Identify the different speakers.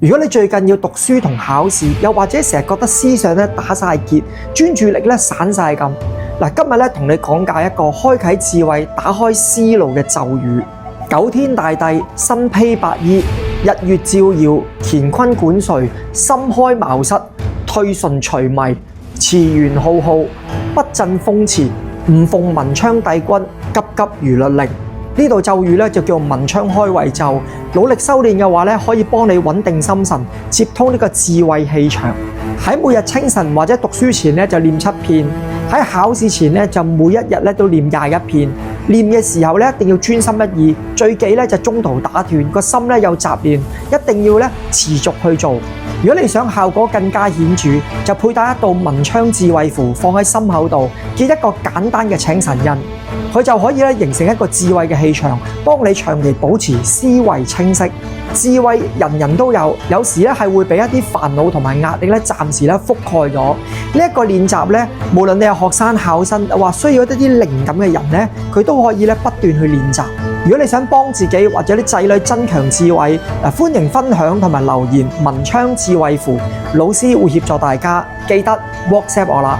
Speaker 1: 如果你最近要讀書同考試，又或者成日覺得思想咧打晒結，專注力咧散晒咁，嗱，今日咧同你講解一個開啟智慧、打開思路嘅咒語。九天大帝身披白衣，日月照耀，乾坤管垂，心開茅塞，退順除迷，馳元浩浩，不震風馳，唔奉文昌帝君，急急如律令。呢度咒語咧就叫文昌開胃咒，努力修煉嘅話咧，可以幫你穩定心神，接通呢個智慧氣場。喺每日清晨或者讀書前咧就念7遍，喺考試前咧就每一日咧都念21遍。念嘅時候咧一定要專心一意，最忌咧就中途打斷，個心咧有雜念，一定要咧持續去做。如果你想效果更加顯著，就佩戴一道文昌智慧符放喺心口度，結一個簡單嘅請神印，佢就可以咧形成一個智慧嘅氣場，幫你長期保持思維清晰。智慧人人都有，有時咧係會俾一啲煩惱同埋壓力咧暫時咧覆蓋咗。呢一個練習咧，無論你係學生、考生，或需要一啲靈感嘅人咧，佢都可以咧不斷去練習。如果你想幫自己或者啲仔女增強智慧，歡迎分享同埋留言文昌智慧符，老師會協助大家。記得 WhatsApp 我啦。